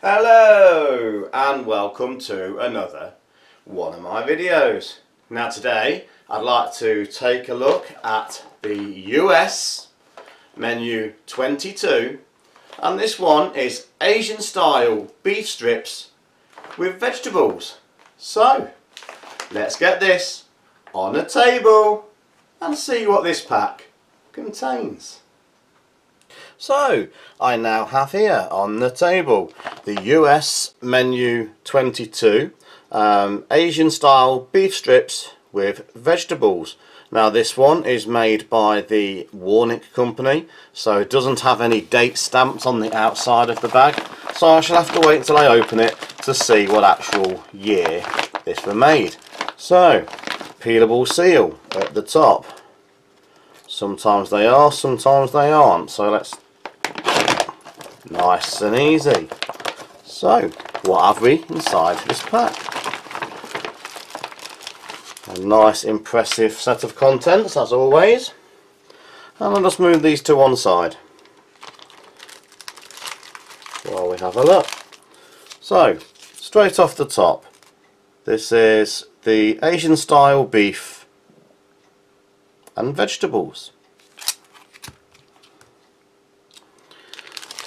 Hello and welcome to another one of my videos. Now today I'd like to take a look at the US menu 22, and this one is Asian style beef strips with vegetables. So let's get this on the table and see what this pack contains. So I now have here on the table the US menu 22 Asian style beef strips with vegetables. Now this one is made by the Warnick company, so it doesn't have any date stamps on the outside of the bag, so I shall have to wait until I open it to see what actual year this was made. So peelable seal at the top. Sometimes they are, sometimes they aren't, so let's nice and easy. So what have we inside this pack? A nice impressive set of contents as always, and I'll just move these to one side while we have a look. So straight off the top, this is the Asian style beef and vegetables.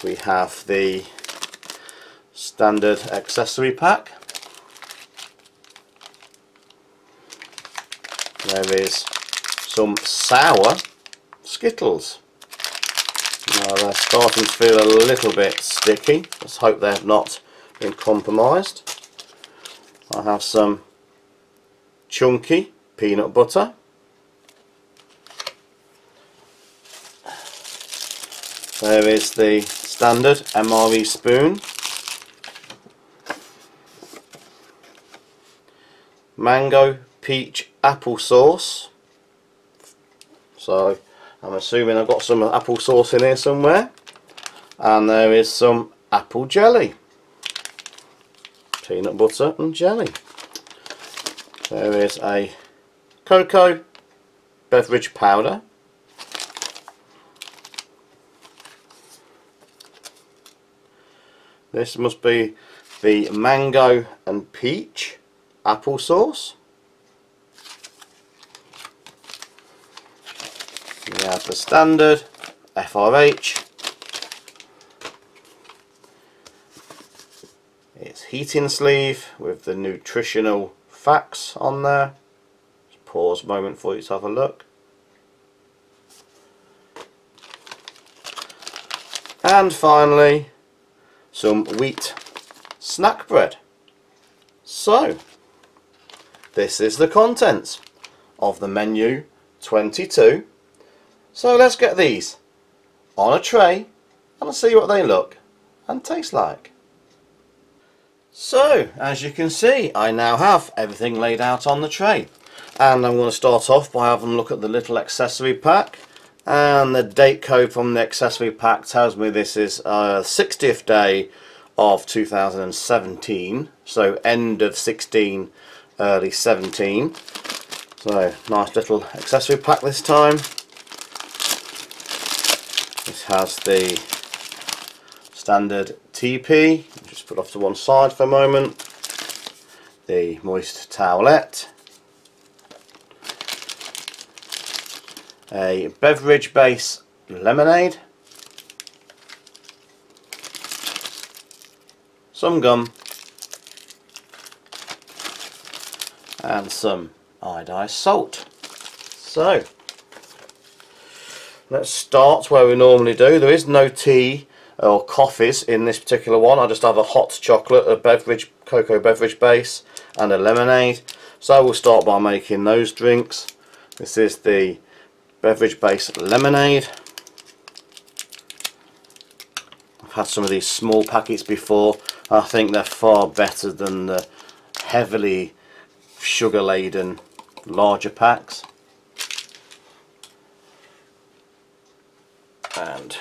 We have the standard accessory pack. There is some sour Skittles. Now they're starting to feel a little bit sticky. Let's hope they have not been compromised. I have some chunky peanut butter. There is the standard MRE spoon. Mango peach apple sauce. So I'm assuming I've got some apple sauce in here somewhere. And there is some apple jelly. Peanut butter and jelly. There is a cocoa beverage powder. This must be the mango and peach apple sauce. We have the standard FRH. It's heating sleeve with the nutritional facts on there. Just pause a moment for you to have a look. And finally, some wheat snack bread. So this is the contents of the menu 22. So let's get these on a tray and see what they look and taste like. So as you can see, I now have everything laid out on the tray, and I'm going to start off by having a look at the little accessory pack. And the date code from the accessory pack tells me this is 60th day of 2017, so end of 16, early 17. So nice little accessory pack this time. This has the standard TP, just put off to one side for a moment, the moist towelette, a beverage base lemonade, some gum, and some iodized salt. So let's start where we normally do. There is no tea or coffees in this particular one. I just have a hot chocolate, a beverage, cocoa beverage base, and a lemonade. So we'll start by making those drinks. This is the beverage base lemonade. I've had some of these small packets before. I think they're far better than the heavily sugar laden larger packs. And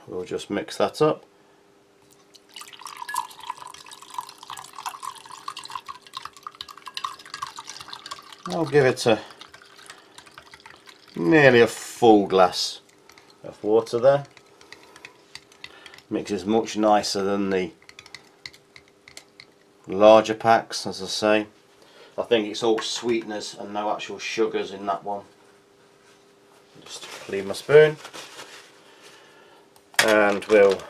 we'll just mix that up. I'll give it nearly a full glass of water there. Mixes much nicer than the larger packs, as I say. I think it's all sweeteners and no actual sugars in that one. Just clean my spoon, and we'll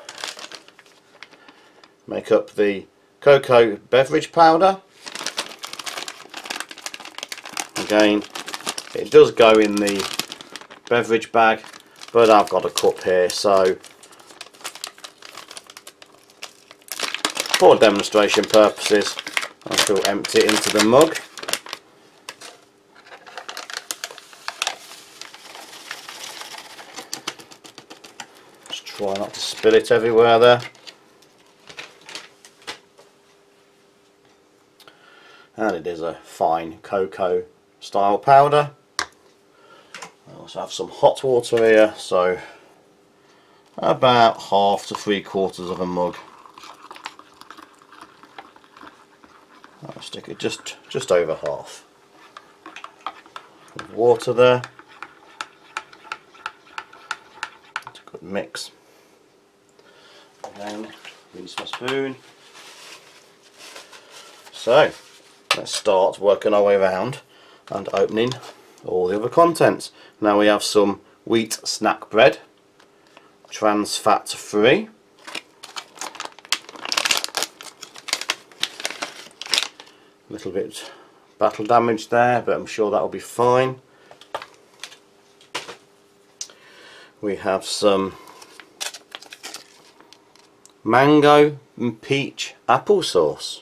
make up the cocoa beverage powder. Again, it does go in the beverage bag, but I've got a cup here, so for demonstration purposes I shall empty it into the mug. Just try not to spill it everywhere there. And it is a fine cocoa style powder. I also have some hot water here, so about 1/2 to 3/4 of a mug. I'll stick it just over half. With water there. It's a good mix. Again, rinse my spoon. So let's start working our way around and opening all the other contents. Now we have some wheat snack bread, trans fat free. A little bit battle damage there, but I'm sure that will be fine. We have some mango and peach applesauce.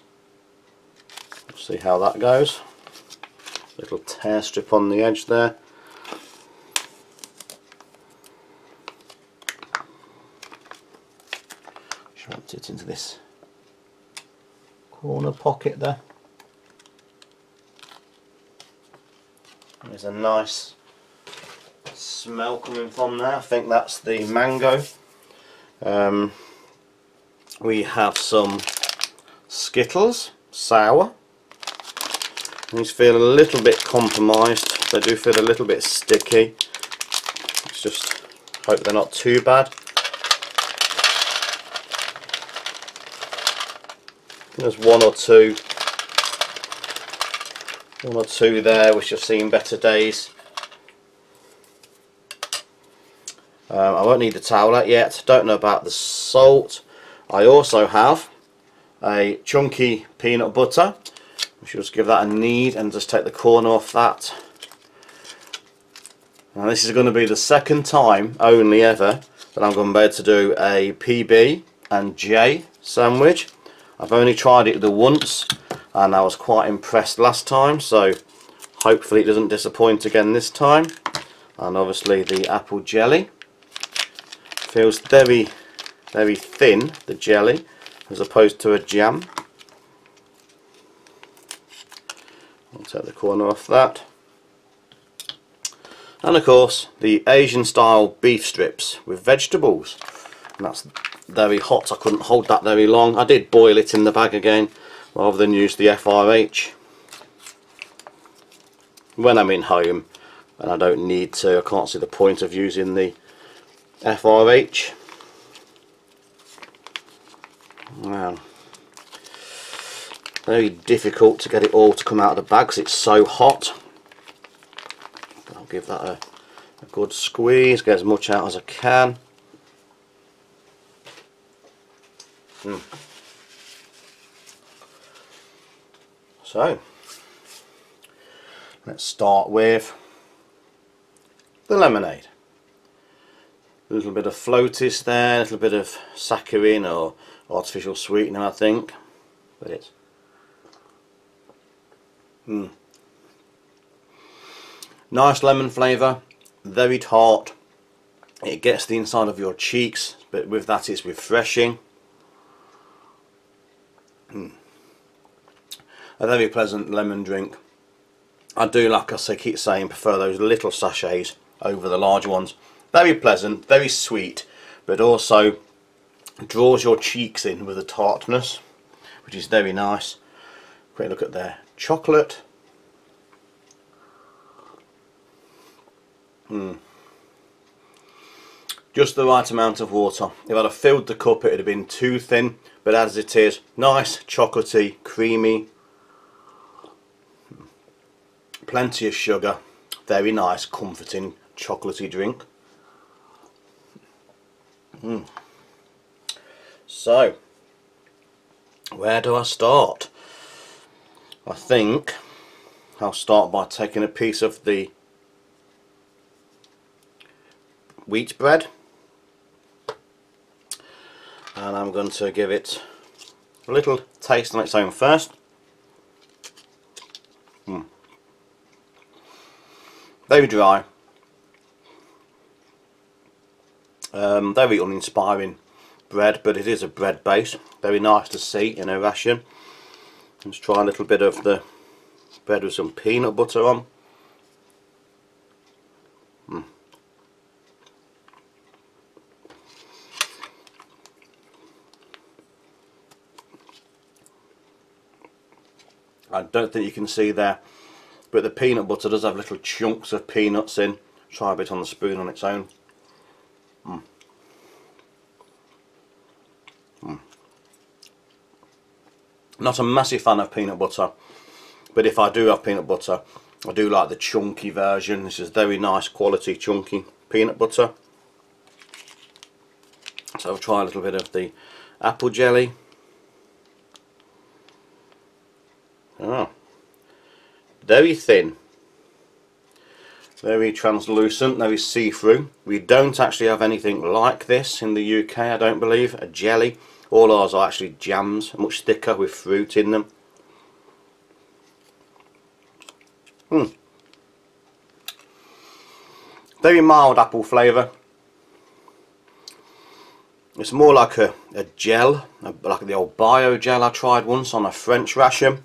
Let's see how that goes. Little tear strip on the edge there. Shove it into this corner pocket there. There's a nice smell coming from there. I think that's the mango. We have some Skittles, sour. These feel a little bit compromised. They do feel a little bit sticky. Let's just hope they're not too bad. There's one or two there which have seen better days. I won't need the towel out yet. Don't know about the salt. I also have a chunky peanut butter. We should just give that a knead and just take the corner off that. Now this is going to be the second time only ever that I'm going to be able to do a PB and J sandwich. I've only tried it the once and I was quite impressed last time, so hopefully it doesn't disappoint again this time. And obviously the apple jelly feels very thin, the jelly, as opposed to a jam. I'll take the corner off that. And of course the Asian style beef strips with vegetables, and that's very hot. I couldn't hold that very long. I did boil it in the bag again rather than use the FRH when I'm in home, and I don't need to. I can't see the point of using the FRH. Wow, very difficult to get it all to come out of the bag because it's so hot. I'll give that a good squeeze, get as much out as I can. So let's start with the lemonade. A little bit of floaties there, a little bit of saccharin or artificial sweetener, I think, but it's nice lemon flavour, very tart. It gets the inside of your cheeks, but with that it's refreshing. A very pleasant lemon drink. I do, like I keep saying, prefer those little sachets over the large ones. Very pleasant, very sweet, but also draws your cheeks in with a tartness, which is very nice. Quick look at their chocolate. Just the right amount of water. If I'd have filled the cup it would have been too thin, but as it is, nice, chocolatey, creamy, plenty of sugar, very nice, comforting, chocolatey drink. So, where do I start? I think I'll start by taking a piece of the wheat bread, and I'm going to give it a little taste on its own first. Very dry, very uninspiring bread, but it is a bread base. Very nice to see in a ration. Let's try a little bit of the bread with some peanut butter on. I don't think you can see there, but the peanut butter does have little chunks of peanuts in. Try a bit on the spoon on its own. Not a massive fan of peanut butter, but if I do have peanut butter, I do like the chunky version. This is very nice quality chunky peanut butter. So I'll try a little bit of the apple jelly. Very thin, very translucent, very see-through. We don't actually have anything like this in the UK, I don't believe, a jelly. All ours are actually jams, much thicker with fruit in them. Very mild apple flavour. It's more like a gel, like the old bio gel I tried once on a French ration.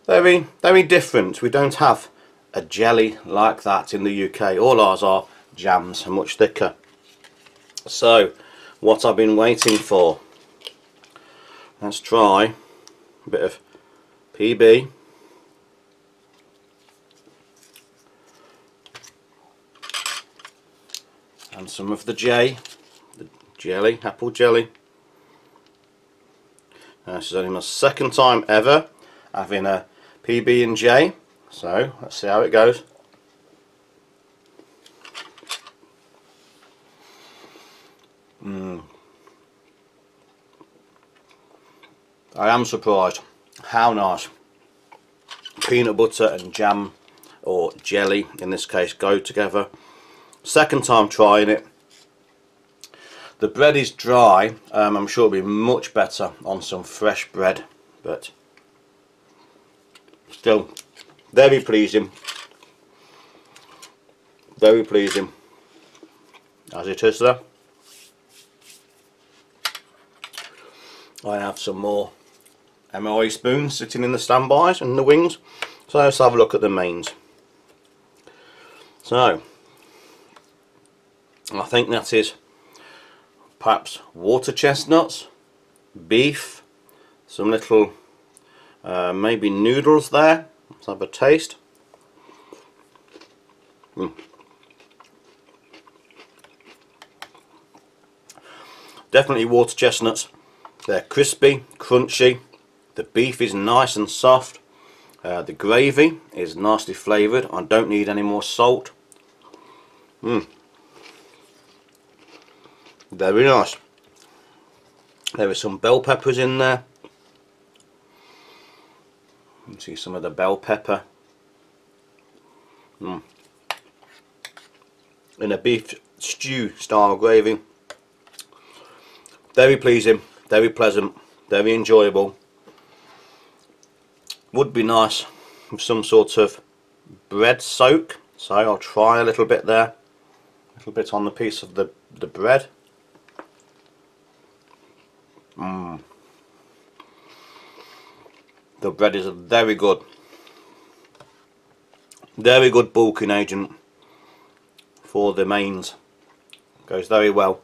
Very, very different. We don't have a jelly like that in the UK. All ours are jams and much thicker. So, what I've been waiting for. Let's try a bit of PB. And some of the jelly, apple jelly. This is only my second time ever having a PB and J, so let's see how it goes. I am surprised how nice peanut butter and jam, or jelly in this case, go together. Second time trying it. The bread is dry. I'm sure it'll be much better on some fresh bread, but still very pleasing as it is there. I have some more MOE spoons sitting in the standbys and the wings, so let's have a look at the mains. So I think that is perhaps water chestnuts, beef, some little maybe noodles there. Let's have a taste. Definitely water chestnuts. They're crispy, crunchy. The beef is nice and soft. The gravy is nicely flavoured. I don't need any more salt. Very nice. There is some bell peppers in there. You can see some of the bell pepper. In a beef stew style gravy. Very pleasing, very pleasant, very enjoyable. Would be nice with some sort of bread soak, so I'll try a little bit there. A little bit on the piece of the bread. The bread is a very good bulking agent for the mains. Goes very well.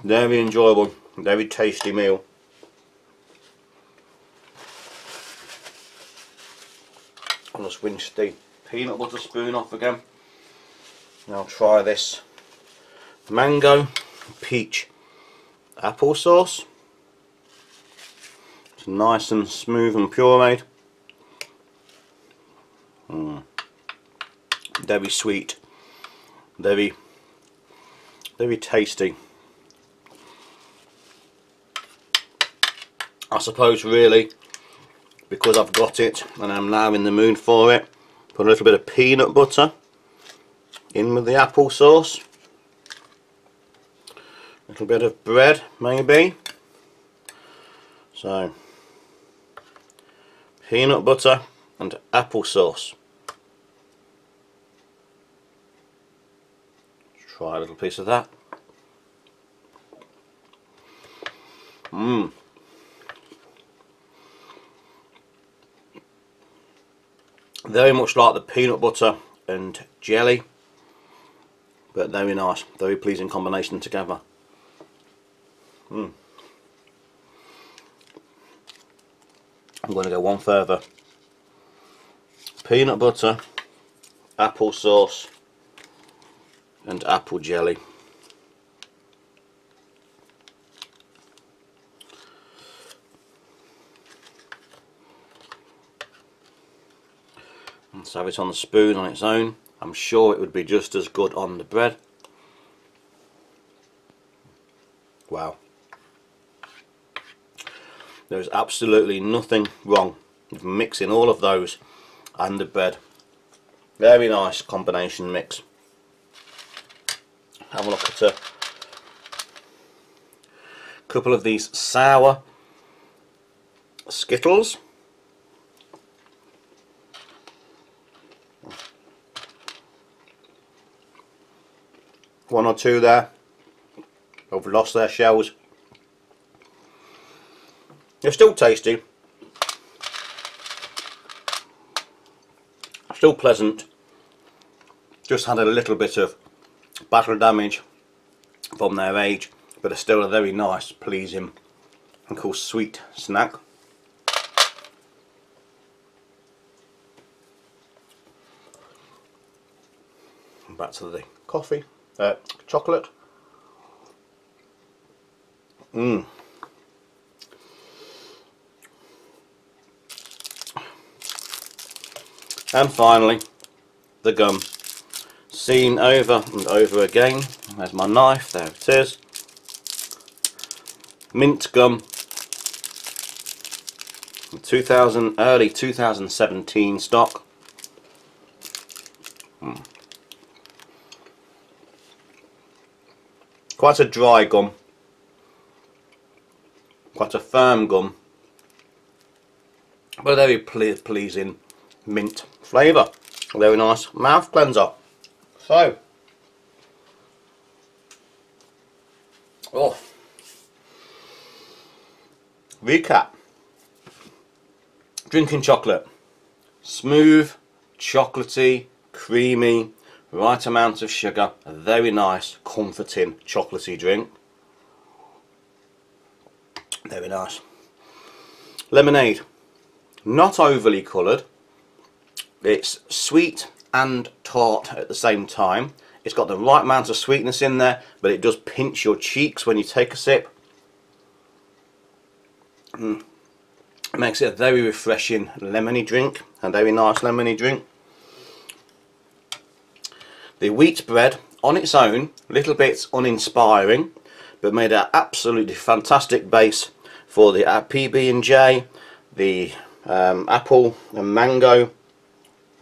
Very enjoyable, very tasty meal. I'll just rinse the peanut butter spoon off again. And I'll try this mango peach applesauce. It's nice and smooth and pureed. Very sweet, very tasty. I suppose really, because I've got it and I'm now in the mood for it, put a little bit of peanut butter in with the applesauce. A little bit of bread maybe. So peanut butter and applesauce. Try a little piece of that. Very much like the peanut butter and jelly, but very nice, very pleasing combination together. I'm going to go one further. Peanut butter, applesauce and apple jelly. Let's have it on the spoon on its own. I'm sure it would be just as good on the bread. Wow. There's absolutely nothing wrong with mixing all of those and the bread. Very nice combination mix. Have a look at a couple of these sour Skittles. One or two there have lost their shells. They're still tasty, still pleasant, just had a little bit of battle damage from their age, but are still a very nice, pleasing and cool sweet snack. And back to the coffee, chocolate. And finally, the gum. Seen over and over again. There's my knife, there it is. Mint gum. Early 2017 stock. Quite a dry gum. Quite a firm gum. But a very pleasing mint flavour. Very nice mouth cleanser. So, recap. Drinking chocolate. Smooth, chocolatey, creamy, right amount of sugar. A very nice, comforting, chocolatey drink. Very nice. Lemonade. Not overly coloured. It's sweet and tart at the same time. It's got the right amount of sweetness in there, but it does pinch your cheeks when you take a sip. It makes it a very refreshing lemony drink, a very nice lemony drink. The wheat bread on its own, a little bit uninspiring, but made an absolutely fantastic base for the PB&J, the apple and mango,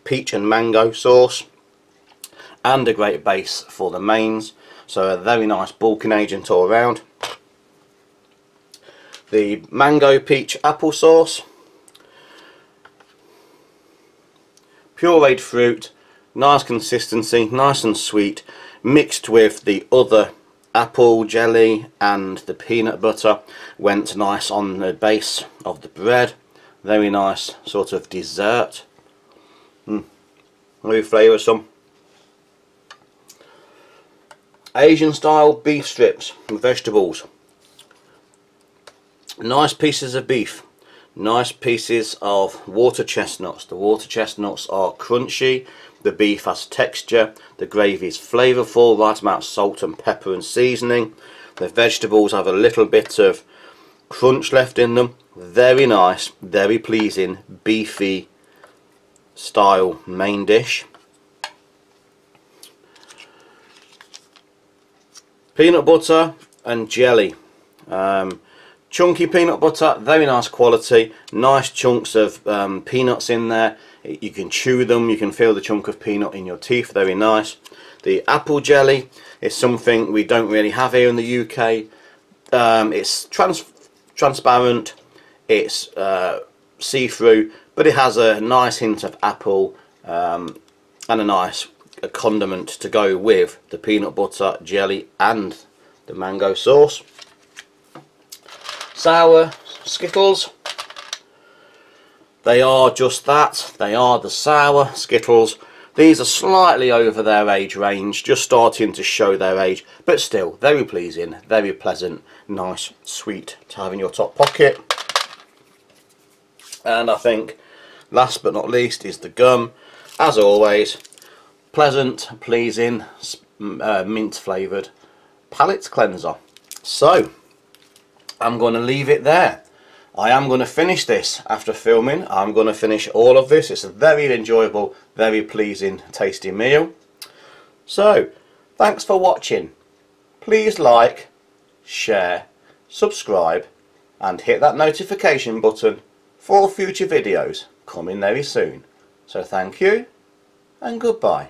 peach and mango sauce, and a great base for the mains, so a very nice bulking agent all around. The mango peach apple sauce, pureed fruit, nice consistency, nice and sweet, mixed with the other apple jelly and the peanut butter, went nice on the base of the bread. Very nice sort of dessert. Very flavoursome. Asian style beef strips and vegetables. Nice pieces of beef, Nice pieces of water chestnuts. The water chestnuts are crunchy, the beef has texture, the gravy is flavourful, right amount of salt and pepper and seasoning. The vegetables have a little bit of crunch left in them. Very nice, very pleasing, beefy style main dish. Peanut butter and jelly. Chunky peanut butter, very nice quality, nice chunks of peanuts in there. You can chew them, you can feel the chunk of peanut in your teeth, very nice. The apple jelly is something we don't really have here in the UK. It's transparent, it's see-through, but it has a nice hint of apple and a nice condiment to go with the peanut butter jelly and the mango sauce. Sour Skittles. They are just that, they are the sour Skittles. These are slightly over their age range, just starting to show their age, but still very pleasing, very pleasant, nice, sweet to have in your top pocket. And I think last but not least is the gum. As always, pleasant, pleasing, mint flavoured palate cleanser. So I'm going to leave it there. I am going to finish this after filming. I'm going to finish all of this. It's a very enjoyable, very pleasing, tasty meal. So, thanks for watching. Please like, share, subscribe and hit that notification button for future videos coming very soon. So thank you and goodbye.